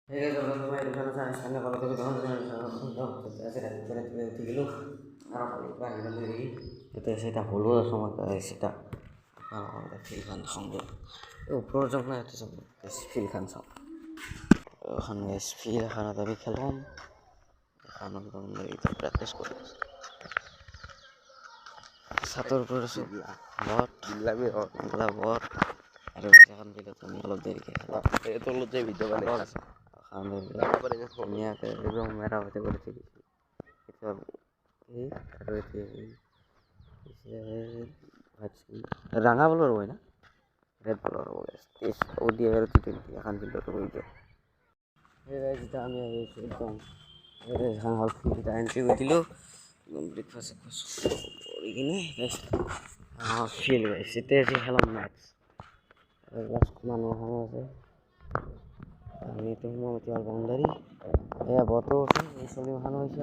সামনে কল থেকে উঠি গেল সেটা হলো সময় সেটা ফিল্ডখন সঙ্গে ওপৰৰ যাম না ইয়াতে যাম ফিল্ডখন চাওঁ এখন ফিল্ড এখনত আমি খেলাম এখনত প্ৰেক্টিচ কৰি আছোঁ ছাতৰ ওপৰত আছোঁ বট আৰু এখন ফিল্ডত আমি অলপ দেৰিকৈ খেলাম তলত যাই ভিডিঅ' বনাই ধুনীয়াকৈ একদম মেৰামতি কৰি থৈ দিছোঁ আৰু এতিয়া ৰাঙা বলৰ হয় না ৰেড বলৰ হ'ব ODI আৰু T20 এখন ফিল্ডত হৈ যায় যেতিয়া আমি আহিছোঁ একদম হল ফিল্ড এণ্ট্ৰি কৰি দিলোঁ ব্ৰেকফাষ্ট কৰি কিনে ফিল্ড গাইছে এতিয়া আজি খেলাম মেটছ মানুহ আছে আমি এইটো সময় এতিয়া বাউণ্ডাৰী এয়া বতো আছে এই চলিমাখানো হৈছে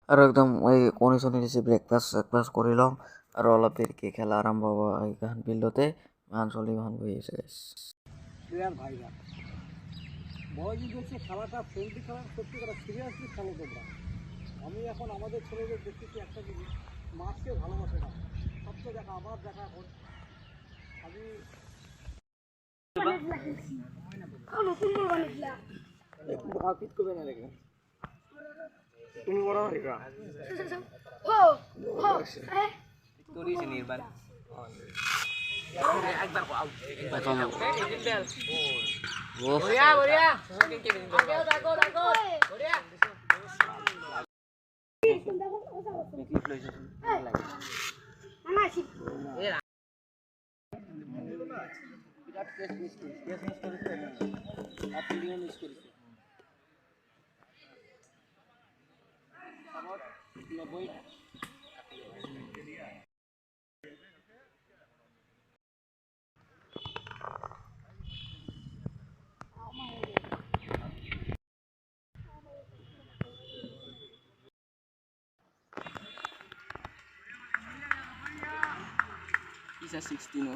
আৰু একদম এই কণী চনি দিছে ব্ৰেকফাষ্ট কৰি লওঁ আৰু অলপ দেৰিকৈ খেলা আৰম্ভ হ'ব এইখন ফিল্ডতে ইমান চলিমাখান বহি আছে খেলাটা ফ্রেন্ডলি খেলা সত্যি কথা সিরিয়াসলি খেলো তোমরা আমি এখন আমাদের ছেলেদের দেখতেছি একটা জিনিস মাঠকে ভালোবাসে না সবচেয়ে দেখা আমার দেখা এখন আমি তুমি বড় নির্বাণ একবার বঢ়িয়া বঢ়িয়া Isa 16 no?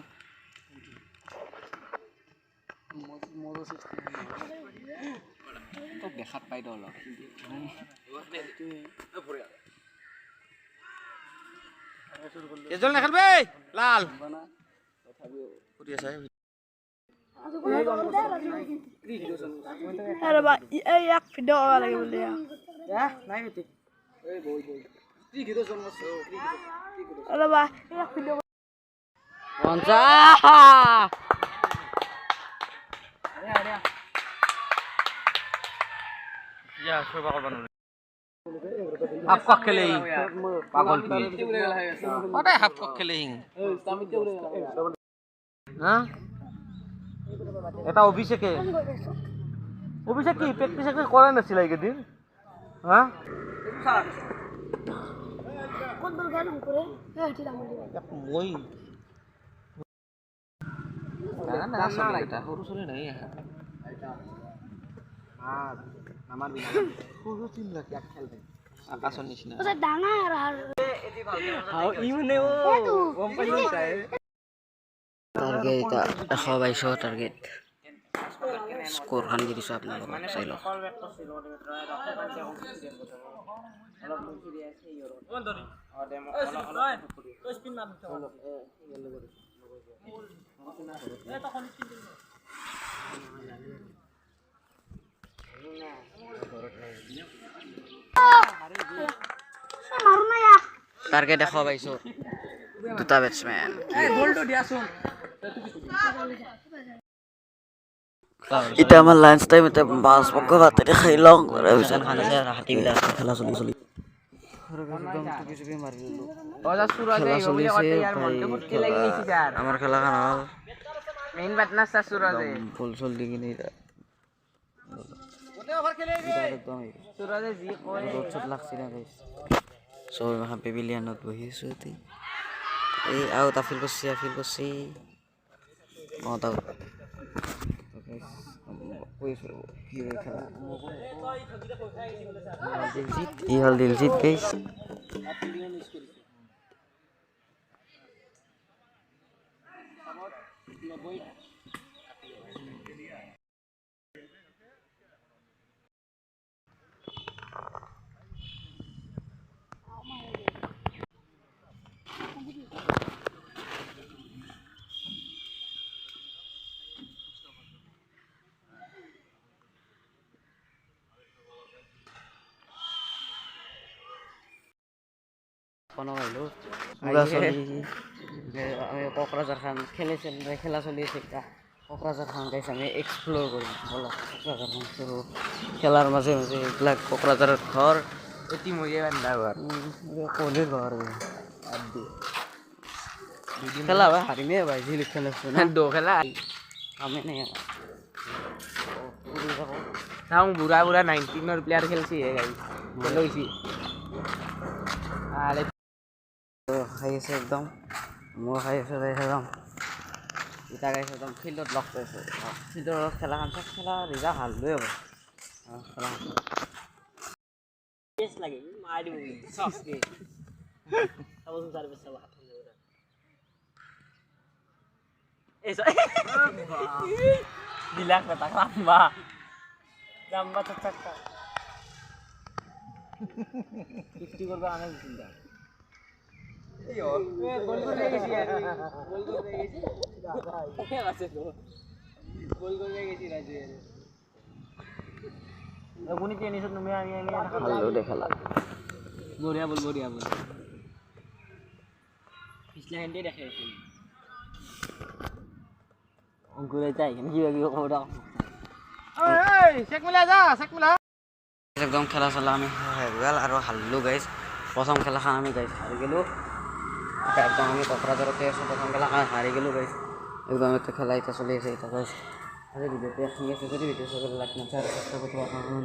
Modo 16 তো দেখাত পাই দ অলপ এজন নেখেলবে লাল কৰি আছে আরে বা এই এক ভিডিও হওয়া লাগে বলে নাই হতে এই বই কি ভিডিও জন্মছ আরে বা এক ভিডিও পঞ্চা হাফ কক খেলে পাগল সদায় হাফ কক খেলে এটা অভিষেকে কি প্ৰেক্টিচ কৰা নাছিল এইকেইদিন হা মই সৰু চলি নাই আকাশৰ নিচিনা টাৰ্গেট 122 টাৰ্গেট স্কোৰখন দি দিছোঁ আপোনালোকক চাই লওক টাৰ্গেট 122 দুটা বেটছমেন এতিয়া আমাৰ লাঞ্চ টাইম এতিয়া মাছ মাংস ভাতেৰে খাই লওঁ হাতীবিলাক খেলা চলি আমাৰ খেলাখন হ'ল ফুল চল দি কিনে চব পেভিলিয়ানত বহি আছোঁ এই আউট আফিল কৰিছে দিলজিত গাইছ ফোনো আহিলোঁ পুৰা চলি আমি কোকৰাঝাৰখন খেলা চলি আছে এতিয়া কোকৰাঝাৰখন গাইছে আমি এক্সপ্ল'ৰ কৰিম ব'লক কোকৰাঝাৰখন চলোঁ খেলাৰ মাজে মাজে এইবিলাক কোকৰাঝাৰত ঘৰ এটি মৰিয়ে বান্ধা ঘৰ কোহলিৰ ঘৰ খেলা ভাই হাৰিমেই ভাই যি খেলাইছোঁ না দৌ খেলা আমি নাই চাওঁ বুঢ়া বুঢ়া 19ৰ প্লেয়াৰ খেলছি হে গাই লৈছি আৰে খাই আছে একদম মই খাই আছোঁ গাইছে একদম ইটা গাইছে একদম ফিল্ডত লগ পাইছোঁ ফিল্ডৰ লগত খেলাখন চব খেলা ৰিজাল্ট হাৰলোৱে হ'ব খেলাখন লাগে মাৰি দিব সস্কে চাবচোন চাৰি বছৰ হাত বিলাক পেটাক lamba lamba cecak 50 করবে আনে চিন্তা গোল করে গেছি আর গোল করে গেছি দাদা আছে তো গোল করে গেছি রাজু এগুনি টেনিস তুমি আমি ভালো দেখালা বড়িয়া বল পিছলা হেন্ডে দেখে অঙ্কুরে যাই কি কি খবর একদম খেলা চেলা আমি শেষ গ'ল আৰু হাৰিলোঁ গাইজ প্ৰথম খেলাখন আমি গাইজ হাৰি গ'লোঁ একদম আমি কোকৰাঝাৰতে আছোঁ প্ৰথম খেলাখন হাৰি গ'লোঁ গাইজ একদম একটা খেলা এতিয়া চলি আছে এতিয়া গাইজ আজি ভিডিঅ'টো ঠিক আছে যদি ভিডিঅ' চাবলৈ লাইক নকৰে চেষ্টা কৰিব আপোনাৰ